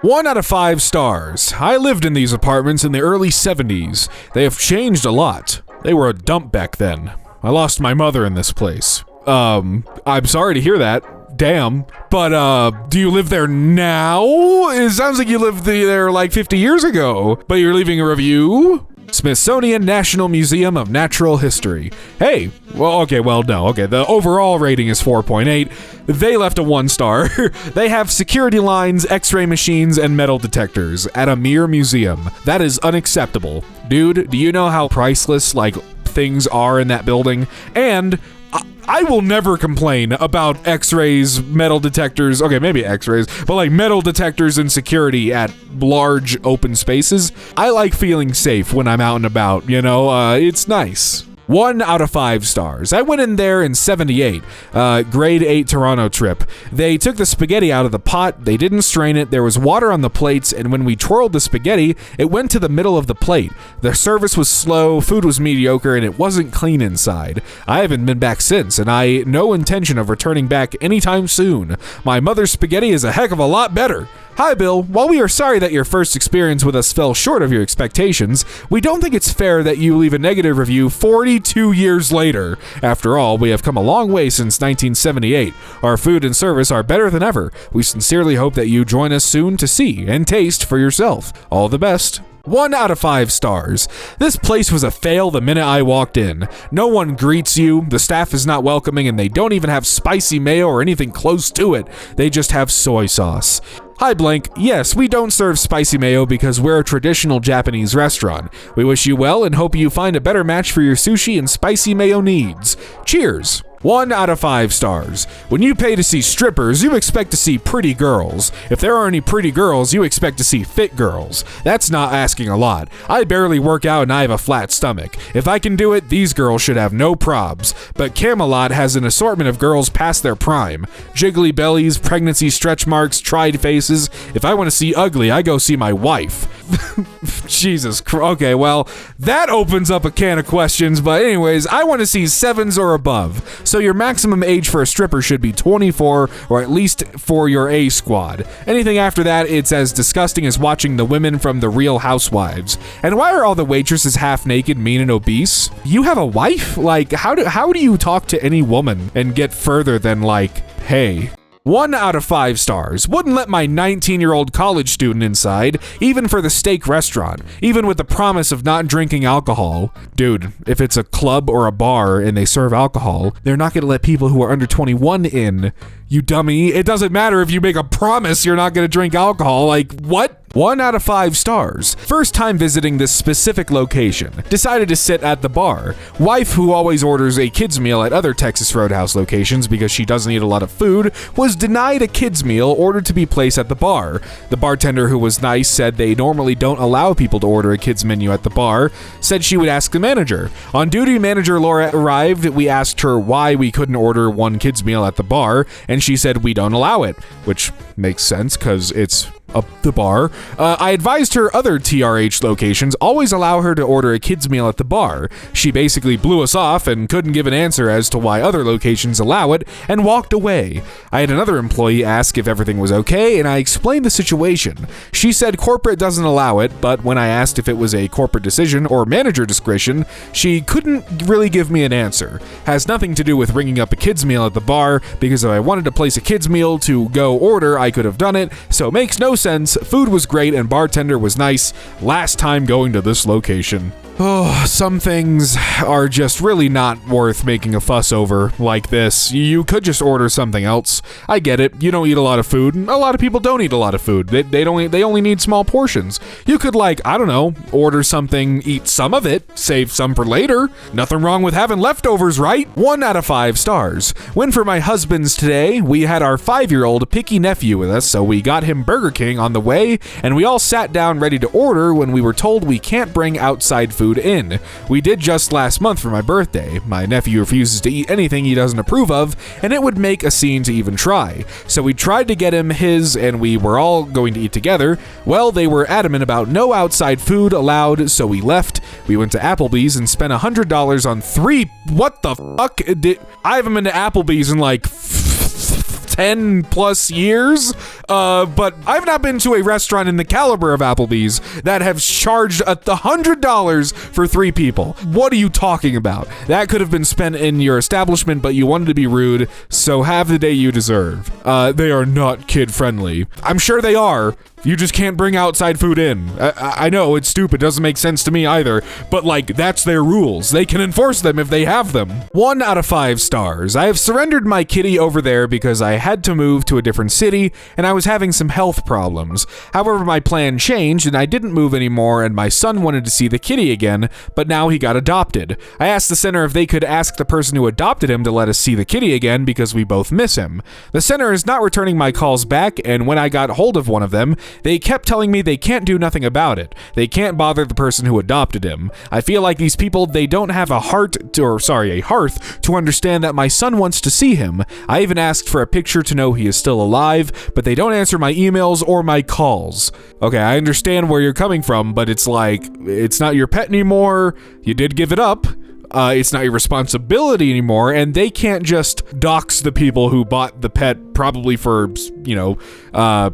1 out of 5 stars. I lived in these apartments in the early 70s. They have changed a lot. They were a dump back then. I lost my mother in this place. I'm sorry to hear that. Damn. But, do you live there now? It sounds like you lived there like 50 years ago. But you're leaving a review? Smithsonian National Museum of Natural History. Hey, well, okay, the overall rating is 4.8. They left a 1 star. They have security lines, x-ray machines, and metal detectors at a mere museum. That is unacceptable. Dude, do you know how priceless, like, things are in that building? And I will never complain about x-rays, metal detectors, okay, maybe x-rays, but like metal detectors and security at large open spaces. I like feeling safe when I'm out and about, you know, it's nice. 1 out of 5 stars. I went in there in 78, grade 8 Toronto trip. They took the spaghetti out of the pot, they didn't strain it, there was water on the plates, and when we twirled the spaghetti, it went to the middle of the plate. The service was slow, food was mediocre, and it wasn't clean inside. I haven't been back since, and I no intention of returning back anytime soon. My mother's spaghetti is a heck of a lot better. Hi, Bill. While we are sorry that your first experience with us fell short of your expectations, we don't think it's fair that you leave a negative review 42 years later. After all, we have come a long way since 1978. Our food and service are better than ever. We sincerely hope that you join us soon to see and taste for yourself. All the best. 1 out of 5 stars. This place was a fail the minute I walked in. No one greets you, the staff is not welcoming, and they don't even have spicy mayo or anything close to it. They just have soy sauce. Hi blank, yes, we don't serve spicy mayo because we're a traditional Japanese restaurant. We wish you well and hope you find a better match for your sushi and spicy mayo needs. Cheers! 1 out of 5 stars. When you pay to see strippers, you expect to see pretty girls. If there are any pretty girls, you expect to see fit girls. That's not asking a lot. I barely work out and I have a flat stomach. If I can do it, these girls should have no probs. But Camelot has an assortment of girls past their prime. Jiggly bellies, pregnancy stretch marks, tried faces. If I want to see ugly, I go see my wife. Jesus Christ. Okay, well, that opens up a can of questions, but anyways, I want to see 7s or above. So your maximum age for a stripper should be 24, or at least for your A squad. Anything after that, it's as disgusting as watching the women from The Real Housewives. And why are all the waitresses half naked, mean, and obese? You have a wife? Like, how do you talk to any woman and get further than like, hey? 1 out of 5 stars. Wouldn't let my 19-year-old college student inside, even for the steak restaurant, even with the promise of not drinking alcohol. Dude, if it's a club or a bar and they serve alcohol, they're not gonna let people who are under 21 in. You dummy. It doesn't matter if you make a promise you're not gonna drink alcohol. Like, what? 1 out of 5 stars. First time visiting this specific location. Decided to sit at the bar. Wife, who always orders a kids meal at other Texas Roadhouse locations because she doesn't eat a lot of food, was denied a kids meal ordered to be placed at the bar. The bartender, who was nice, said they normally don't allow people to order a kids menu at the bar, said she would ask the manager. On duty, manager Laura arrived. We asked her why we couldn't order one kids meal at the bar, and she said we don't allow it, which makes sense because it's the bar. I advised her other TRH locations always allow her to order a kid's meal at the bar. She basically blew us off and couldn't give an answer as to why other locations allow it and walked away. I had another employee ask if everything was okay, and I explained the situation. She said corporate doesn't allow it, but when I asked if it was a corporate decision or manager discretion, she couldn't really give me an answer. Has nothing to do with ringing up a kid's meal at the bar, because if I wanted to place a kid's meal to go order, I could have done it, so it makes no sense. Food was great and bartender was nice. Last time going to this location. Oh, some things are just really not worth making a fuss over like this. You could just order something else. I get it. You don't eat a lot of food. A lot of people don't eat a lot of food. They only need small portions. You could, like, I don't know, order something, eat some of it, save some for later. Nothing wrong with having leftovers, right? 1 out of 5 stars. Went for my husband's today. We had our 5-year-old picky nephew with us, so we got him Burger King on the way, and we all sat down ready to order when we were told we can't bring outside food in. We did just last month for my birthday. My nephew refuses to eat anything he doesn't approve of, and it would make a scene to even try. So we tried to get him his, and we were all going to eat together. Well, they were adamant about no outside food allowed, so we left. We went to Applebee's and spent $100 on 3. What the fuck? I haven't been to Applebee's in like 10 plus years, but I've not been to a restaurant in the caliber of Applebee's that have charged $100 for 3 people. What are you talking about? That could have been spent in your establishment, but you wanted to be rude, so have the day you deserve. They are not kid-friendly. I'm sure they are. You just can't bring outside food in. I know, it's stupid, doesn't make sense to me either, but like, that's their rules. They can enforce them if they have them. 1 out of 5 stars. I have surrendered my kitty over there because I had to move to a different city and I was having some health problems. However, my plan changed and I didn't move anymore and my son wanted to see the kitty again, but now he got adopted. I asked the center if they could ask the person who adopted him to let us see the kitty again because we both miss him. The center is not returning my calls back, and when I got hold of one of them, they kept telling me they can't do nothing about it. They can't bother the person who adopted him. I feel like these people, they don't have a hearth to understand that my son wants to see him. I even asked for a picture to know he is still alive, but they don't answer my emails or my calls. Okay, I understand where you're coming from, but it's like, it's not your pet anymore. You did give it up. It's not your responsibility anymore, and they can't just dox the people who bought the pet, probably for,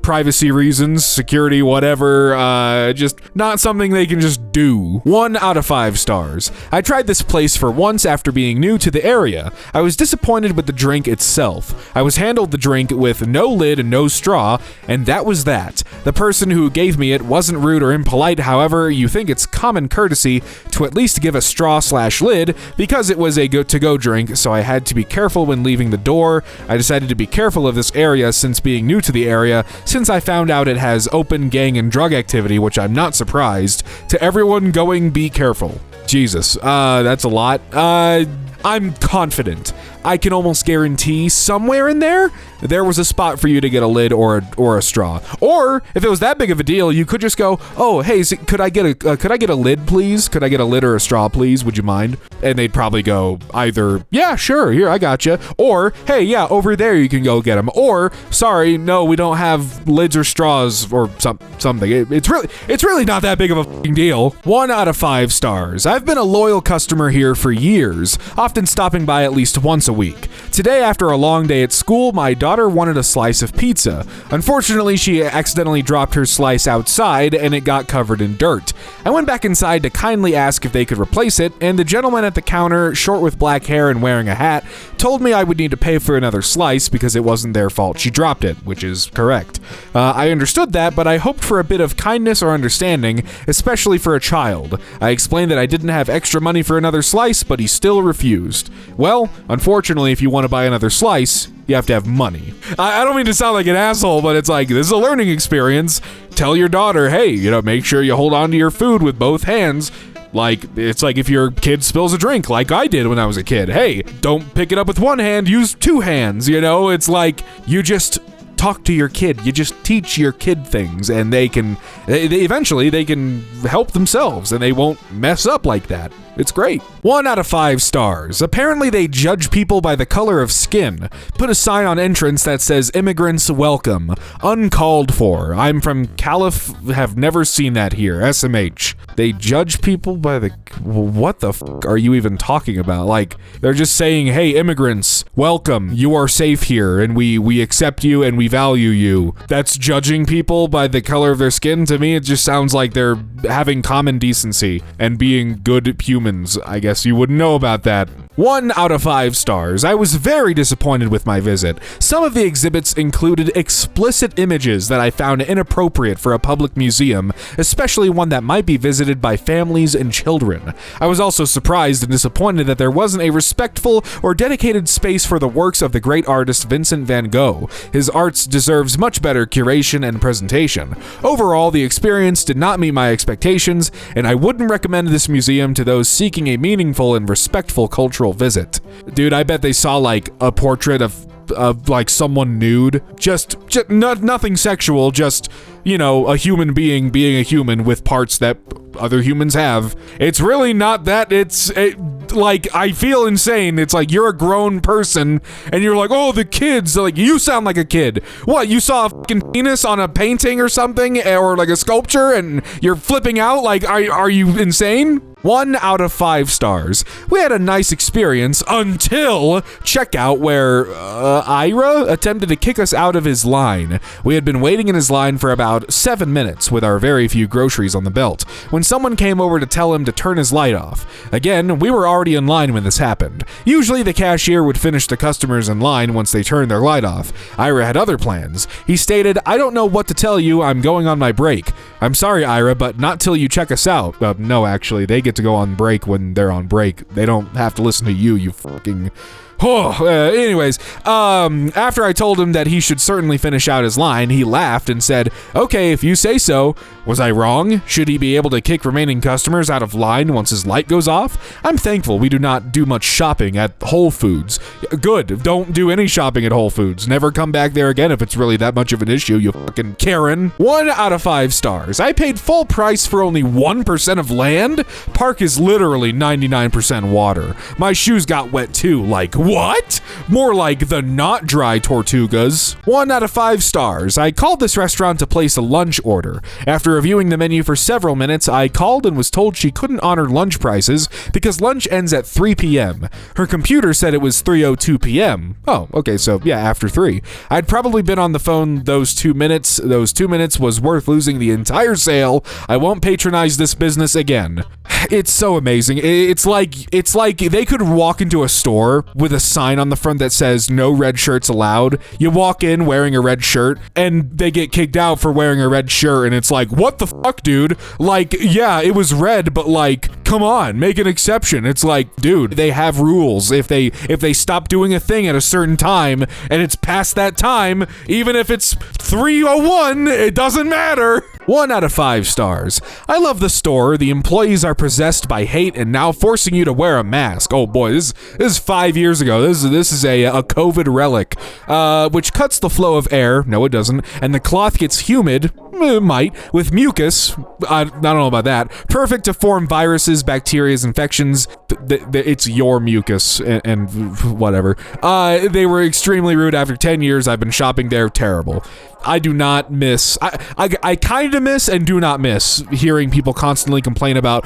privacy reasons, security, whatever, just not something they can just do. 1 out of 5 stars. I tried this place for once after being new to the area. I was disappointed with the drink itself. I was handled the drink with no lid and no straw, and that was that. The person who gave me it wasn't rude or impolite, however, you think it's common courtesy to at least give a straw/lid, because it was a to-go drink, so I had to be careful when leaving the door. I decided to be careful of this area since being new to the area, since I found out it has open gang and drug activity, which I'm not surprised. To everyone going, be careful. Jesus, that's a lot. I'm confident. I can almost guarantee somewhere in there was a spot for you to get a lid or a straw. Or if it was that big of a deal, you could just go, "Oh, hey, could I get a lid, please? Could I get a lid or a straw, please? Would you mind?" And they'd probably go either, "Yeah, sure, here, I gotcha," or, "Hey, yeah, over there you can go get them," or, "Sorry, no, we don't have lids or straws," or something. It's really not that big of a fucking deal. 1 out of 5 stars. I've been a loyal customer here for years, often stopping by at least once a week. Today, after a long day at school, my daughter wanted a slice of pizza. Unfortunately, she accidentally dropped her slice outside and it got covered in dirt. I went back inside to kindly ask if they could replace it, and the gentleman at the counter, short with black hair and wearing a hat, told me I would need to pay for another slice because it wasn't their fault she dropped it, which is correct. I understood that, but I hoped for a bit of kindness or understanding, especially for a child. I explained that I didn't have extra money for another slice, but he still refused. Well, unfortunately, if you want to buy another slice, you have to have money. I don't mean to sound like an asshole, but it's like, this is a learning experience. Tell your daughter, hey, make sure you hold on to your food with both hands. Like, it's like if your kid spills a drink, like I did when I was a kid. Hey, don't pick it up with one hand, use 2 hands, It's like, you just talk to your kid. You just teach your kid things, and they eventually can help themselves, and they won't mess up like that. It's great. 1 out of 5 stars. Apparently they judge people by the color of skin. Put a sign on entrance that says "Immigrants Welcome." Uncalled for. I'm from Calif, have never seen that here. SMH. They judge people by the... What the f*** are you even talking about? Like, they're just saying, "Hey, immigrants, welcome. You are safe here, and we accept you and we value you." That's judging people by the color of their skin? To me, it just sounds like they're having common decency and being good humans. I guess you wouldn't know about that. 1 out of 5 stars. I was very disappointed with my visit. Some of the exhibits included explicit images that I found inappropriate for a public museum, especially one that might be visited by families and children. I was also surprised and disappointed that there wasn't a respectful or dedicated space for the works of the great artist Vincent van Gogh. His art deserves much better curation and presentation. Overall, the experience did not meet my expectations, and I wouldn't recommend this museum to those seeking a meaningful and respectful cultural visit. Dude, I bet they saw like a portrait of like someone nude, just nothing sexual, just a human being a human with parts that other humans have. It's really not that. Like, I feel insane. It's like, you're a grown person and you're like, "Oh, the kids," like, you sound like a kid. What, you saw a fucking penis on a painting or something, or like a sculpture, and you're flipping out? Like, are you insane? 1 out of 5 stars. We had a nice experience until checkout where Ira attempted to kick us out of his line. We had been waiting in his line for about 7 minutes with our very few groceries on the belt when someone came over to tell him to turn his light off. Again, we were already in line when this happened. Usually the cashier would finish the customers in line once they turned their light off. Ira had other plans. He stated, "I don't know what to tell you, I'm going on my break." "I'm sorry, Ira, but not till you check us out." No, actually, they get to go on break when they're on break. They don't have to listen to you fucking... Anyways, after I told him that he should certainly finish out his line, he laughed and said, "Okay, if you say so." Was I wrong? Should he be able to kick remaining customers out of line once his light goes off? I'm thankful we do not do much shopping at Whole Foods. Good, don't do any shopping at Whole Foods. Never come back there again if it's really that much of an issue, you fucking Karen. 1 out of 5 stars. I paid full price for only 1% of land? Park is literally 99% water. My shoes got wet too, like, what? More like the not dry Tortugas. 1 out of 5 stars. I called this restaurant to place a lunch order. After reviewing the menu for several minutes, I called and was told she couldn't honor lunch prices because lunch ends at 3 p.m. Her computer said it was 3:02 p.m. Oh, okay, so yeah, after 3. I'd probably been on the phone those 2 minutes. Those 2 minutes was worth losing the entire sale. I won't patronize this business again. It's so amazing. It's like they could walk into a store with a sign on the front that says no red shirts allowed. You walk in wearing a red shirt and they get kicked out for wearing a red shirt, and it's like, what the fuck, dude? Like, yeah, it was red, but like, come on, make an exception. It's like, dude, they have rules. If they stop doing a thing at a certain time and it's past that time, even if it's 3:01, it doesn't matter. 1 out of 5 stars. I love the store. The employees are possessed by hate and now forcing you to wear a mask. Oh boy, this is 5 years ago. This is a COVID relic, which cuts the flow of air. No, it doesn't. And the cloth gets humid. Might, with mucus. I don't know about that. Perfect to form viruses, bacteria, infections. It's your mucus and whatever. They were extremely rude. After 10 years, I've been shopping there. Terrible. I do not miss. I kind of miss and do not miss hearing people constantly complain about,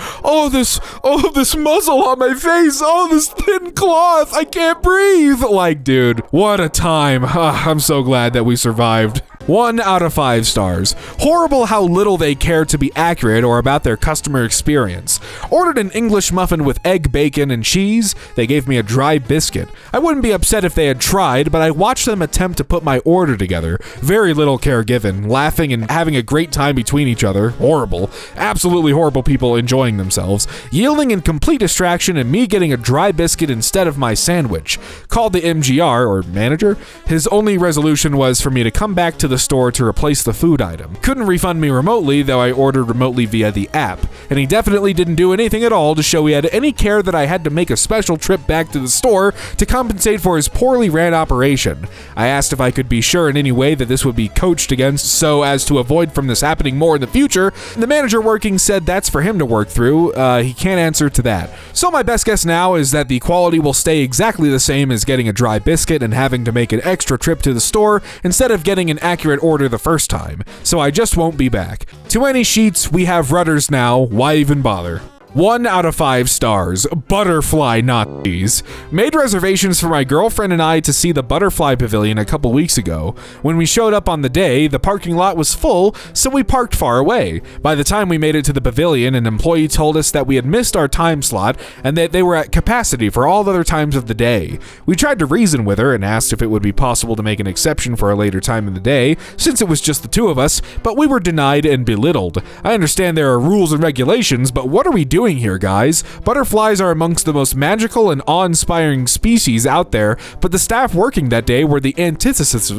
this muzzle on my face. Oh, this thin cloth. I can't breathe. Like, dude, what a time. I'm so glad that we survived. 1 out of 5 stars. Horrible how little they care to be accurate or about their customer experience. Ordered an English muffin with egg, bacon, and cheese. They gave me a dry biscuit. I wouldn't be upset if they had tried, but I watched them attempt to put my order together. Very little care given, laughing and having a great time between each other. Horrible. Absolutely horrible people enjoying themselves. Yielding in complete distraction and me getting a dry biscuit instead of my sandwich. Called the MGR, or manager. His only resolution was for me to come back to the store to replace the food item. Couldn't refund me remotely, though I ordered remotely via the app, and he definitely didn't do anything at all to show he had any care that I had to make a special trip back to the store to compensate for his poorly ran operation. I asked if I could be sure in any way that this would be coached against so as to avoid from this happening more in the future. The manager working said that's for him to work through. He can't answer to that. So my best guess now is that the quality will stay exactly the same as getting a dry biscuit and having to make an extra trip to the store instead of getting an accurate order the first time, so I just won't be back. Too many sheets, we have rudders now, why even bother? 1 out of 5 stars. Butterfly Nazis. Made reservations for my girlfriend and I to see the Butterfly Pavilion a couple weeks ago. When we showed up on the day, the parking lot was full, so we parked far away. By the time we made it to the pavilion, an employee told us that we had missed our time slot and that they were at capacity for all other times of the day. We tried to reason with her and asked if it would be possible to make an exception for a later time in the day, since it was just the two of us, but we were denied and belittled. I understand there are rules and regulations, but what are we doing here, guys? Butterflies are amongst the most magical and awe-inspiring species out there, but the staff working that day were the antithesis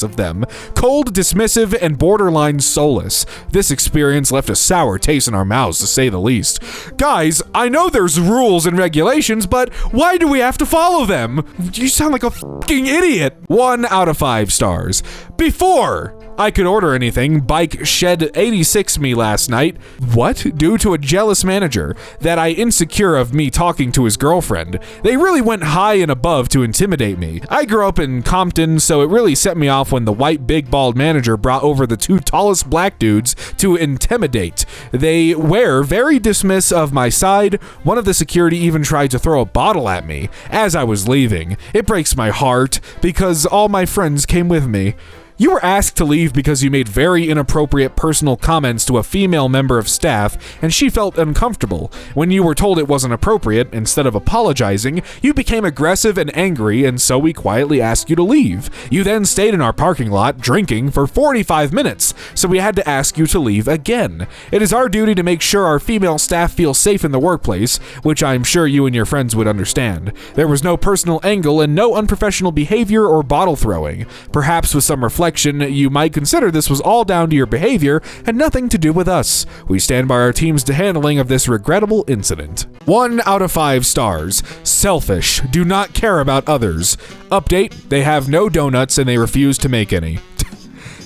of them. Cold, dismissive, and borderline soulless. This experience left a sour taste in our mouths, to say the least. Guys, I know there's rules and regulations, but why do we have to follow them? You sound like a fucking idiot. 1 out of 5 stars. Before I could order anything. Bike shed 86 me last night. What? Due to a jealous manager that I insecure of me talking to his girlfriend. They really went high and above to intimidate me. I grew up in Compton, so it really set me off when the white big bald manager brought over the 2 tallest black dudes to intimidate. They were very dismissive of my side. One of the security even tried to throw a bottle at me as I was leaving. It breaks my heart because all my friends came with me. You were asked to leave because you made very inappropriate personal comments to a female member of staff, and she felt uncomfortable. When you were told it wasn't appropriate, instead of apologizing, you became aggressive and angry, and so we quietly asked you to leave. You then stayed in our parking lot drinking for 45 minutes, so we had to ask you to leave again. It is our duty to make sure our female staff feel safe in the workplace, which I'm sure you and your friends would understand. There was no personal angle and no unprofessional behavior or bottle throwing. Perhaps with some reflection, you might consider this was all down to your behavior and nothing to do with us. We stand by our team's handling of this regrettable incident. 1 out of 5 stars. Selfish. Do not care about others. Update: they have no donuts and they refuse to make any.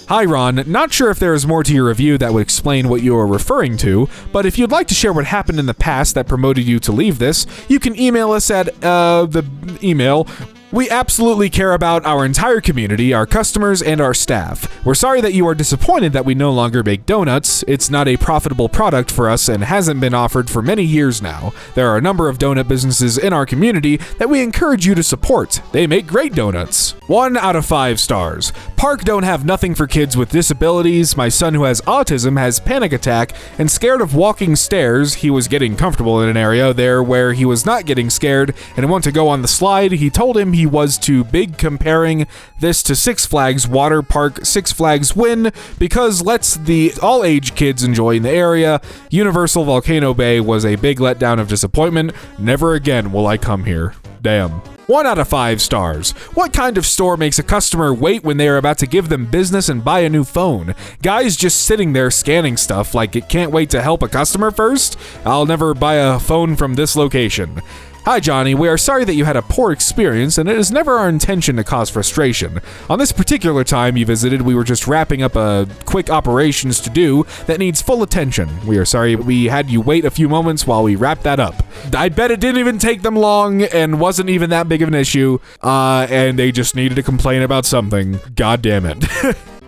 Hi Ron, not sure if there is more to your review that would explain what you are referring to, but if you'd like to share what happened in the past that promoted you to leave this, you can email us at the email. We absolutely care about our entire community, our customers, and our staff. We're sorry that you are disappointed that we no longer make donuts. It's not a profitable product for us and hasn't been offered for many years now. There are a number of donut businesses in our community that we encourage you to support. They make great donuts. 1 out of 5 stars. Park don't have nothing for kids with disabilities. My son, who has autism, has panic attack and scared of walking stairs. He was getting comfortable in an area there where he was not getting scared and wanted to go on the slide. He told him he was too big, comparing this to Six Flags water park. Six Flags win because lets the all-age kids enjoy in the area. Universal Volcano Bay was a big letdown of disappointment. Never again will I come here. Damn. 1 out of 5 stars. What kind of store makes a customer wait when they are about to give them business and buy a new phone? Guys just sitting there scanning stuff like it can't wait to help a customer first? I'll never buy a phone from this location. Hi Johnny, we are sorry that you had a poor experience, and it is never our intention to cause frustration. On this particular time you visited, we were just wrapping up a quick operations to do that needs full attention. We are sorry we had you wait a few moments while we wrapped that up. I bet it didn't even take them long and wasn't even that big of an issue, and they just needed to complain about something. God damn it.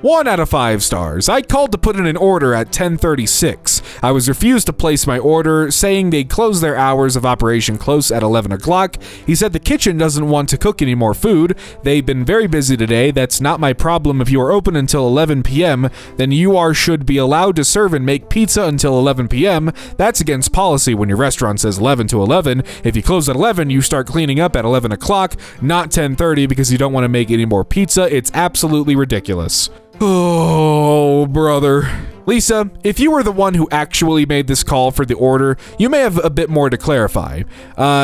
1 out of 5 stars. I called to put in an order at 10:36. I was refused to place my order, saying they'd close their hours of operation close at 11 o'clock. He said the kitchen doesn't want to cook any more food. They've been very busy today. That's not my problem. If you are open until 11 p.m., then you should be allowed to serve and make pizza until 11 p.m. That's against policy when your restaurant says 11 to 11. If you close at 11, you start cleaning up at 11 o'clock, not 10:30 because you don't want to make any more pizza. It's absolutely ridiculous. Oh, brother. Lisa, if you were the one who actually made this call for the order, you may have a bit more to clarify.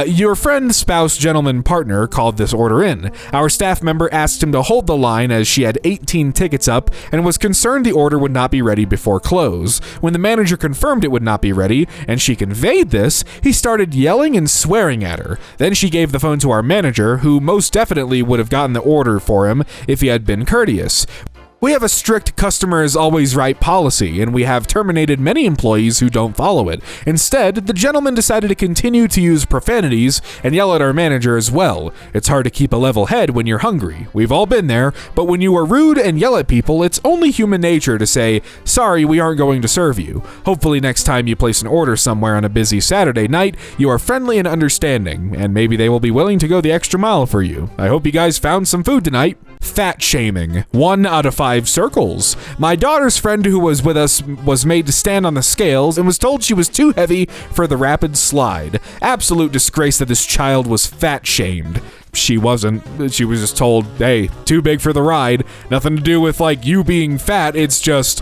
Your friend, spouse, gentleman, partner called this order in. Our staff member asked him to hold the line as she had 18 tickets up and was concerned the order would not be ready before close. When the manager confirmed it would not be ready, and she conveyed this, he started yelling and swearing at her. Then she gave the phone to our manager, who most definitely would have gotten the order for him if he had been courteous. We have a strict customer is always right policy, and we have terminated many employees who don't follow it. Instead, the gentleman decided to continue to use profanities and yell at our manager as well. It's hard to keep a level head when you're hungry. We've all been there, but when you are rude and yell at people, it's only human nature to say, sorry, we aren't going to serve you. Hopefully next time you place an order somewhere on a busy Saturday night, you are friendly and understanding, and maybe they will be willing to go the extra mile for you. I hope you guys found some food tonight. Fat shaming. 1 out of 5 circles. My daughter's friend who was with us was made to stand on the scales and was told she was too heavy for the rapid slide. Absolute disgrace that this child was fat shamed. She wasn't. She was just told, hey, too big for the ride. Nothing to do with, like, you being fat. It's just,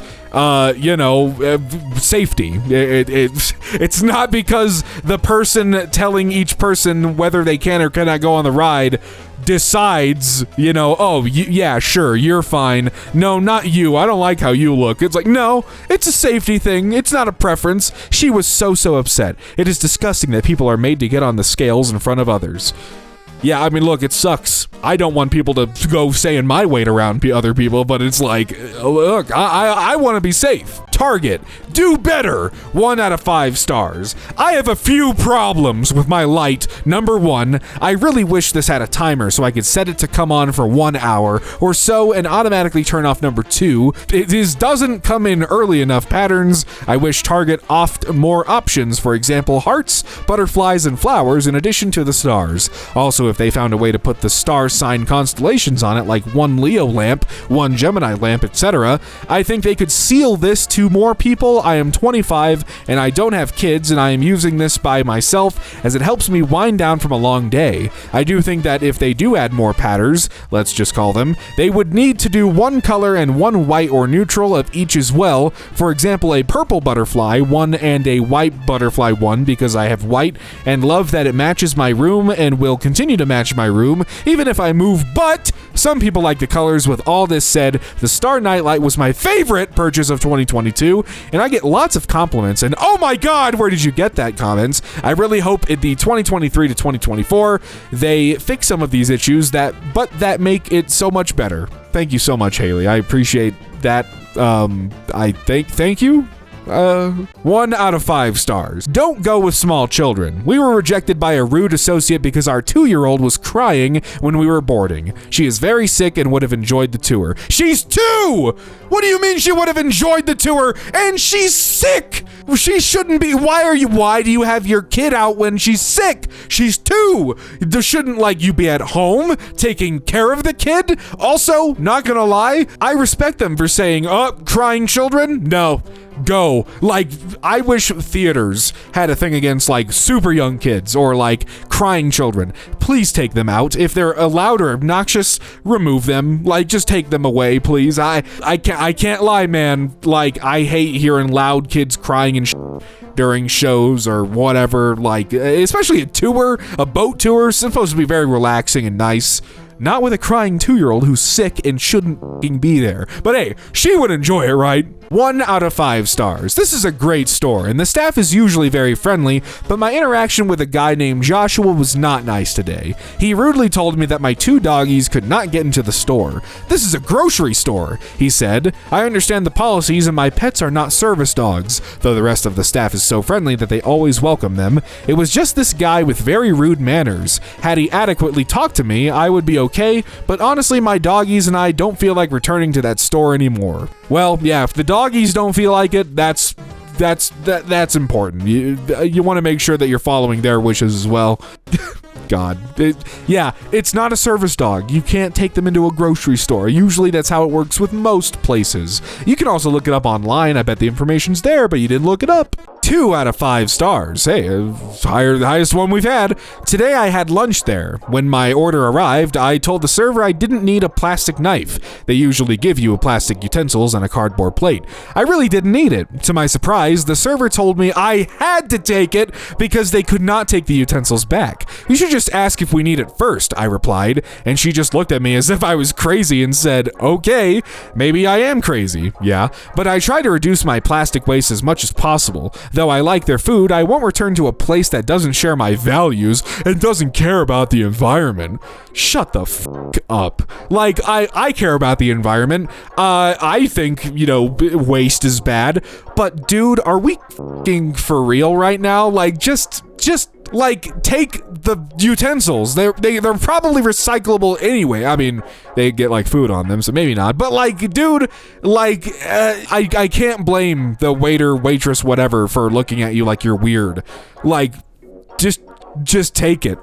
safety. It's not because the person telling each person whether they can or cannot go on the ride decides, yeah, sure, you're fine. No, not you. I don't like how you look. It's like, no, it's a safety thing. It's not a preference. She was so upset. It is disgusting that people are made to get on the scales in front of others. Yeah, I mean, look, it sucks. I don't want people to go saying my weight around other people, but it's like, look, I want to be safe. Target, do better. 1 out of 5 stars. I have a few problems with my light. Number 1, I really wish this had a timer so I could set it to come on for 1 hour or so and automatically turn off. Number 2, it doesn't come in early enough patterns. I wish Target offered more options, for example, hearts, butterflies, and flowers in addition to the stars. Also, if they found a way to put the star sign constellations on it, like 1 Leo lamp, 1 Gemini lamp, etc., I think they could seal this to more people. I am 25 and I don't have kids, and I am using this by myself as it helps me wind down from a long day. I do think that if they do add more patterns, let's just call them, they would need to do 1 color and 1 white or neutral of each as well. For example, a purple butterfly 1 and a white butterfly 1, because I have white and love that it matches my room and will continue to match my room even if I move. But some people like the colors. With all this said, the Star Nightlight was my favorite purchase of 2022, and I get lots of compliments and oh my god, where did you get that comments. I really hope in the 2023 to 2024 they fix some of these issues that make it so much better. Thank you so much, Haley. I appreciate that. Thank you. 1 out of 5 stars. Don't go with small children. We were rejected by a rude associate because our 2-year-old was crying when we were boarding. She is very sick and would have enjoyed the tour. She's 2! What do you mean she would have enjoyed the tour? And she's sick! She shouldn't be. Why do you have your kid out when she's sick? She's 2! Shouldn't, you be at home taking care of the kid? Also, not gonna lie, I respect them for saying, crying children? No. Go. I wish theaters had a thing against super young kids or crying children. Please take them out. If they're loud or obnoxious, remove them. Just take them away, please. I can't lie, man. I hate hearing loud kids crying and during shows or whatever. Especially a boat tour, is supposed to be very relaxing and nice. Not with a crying 2-year-old who's sick and shouldn't be there. But hey, she would enjoy it, right? 1 out of 5 stars. This is a great store, and the staff is usually very friendly, but my interaction with a guy named Joshua was not nice today. He rudely told me that my 2 doggies could not get into the store. This is a grocery store, he said. I understand the policies, and my pets are not service dogs, though the rest of the staff is so friendly that they always welcome them. It was just this guy with very rude manners. Had he adequately talked to me, I would be okay, but honestly, my doggies and I don't feel like returning to that store anymore. Well, yeah, if the doggies don't feel like it, that's important. You want to make sure that you're following their wishes as well. God. It's not a service dog. You can't take them into a grocery store. Usually that's how it works with most places. You can also look it up online. I bet the information's there, but you didn't look it up. 2 out of 5 stars. Hey, the highest one we've had. Today I had lunch there. When my order arrived, I told the server I didn't need a plastic knife. They usually give you plastic utensils and a cardboard plate. I really didn't need it. To my surprise, the server told me I had to take it because they could not take the utensils back. You should just ask if we need it first, I replied, and she just looked at me as if I was crazy and said, okay, maybe I am crazy, yeah, but I try to reduce my plastic waste as much as possible. Though I like their food, I won't return to a place that doesn't share my values and doesn't care about the environment. Shut the f*** up. I care about the environment. I think, waste is bad, but dude, are we f***ing for real right now? Just take the utensils. They're probably recyclable anyway. I mean, they get food on them, so maybe not. But dude, I can't blame the waiter, waitress, whatever for looking at you like you're weird. Just take it.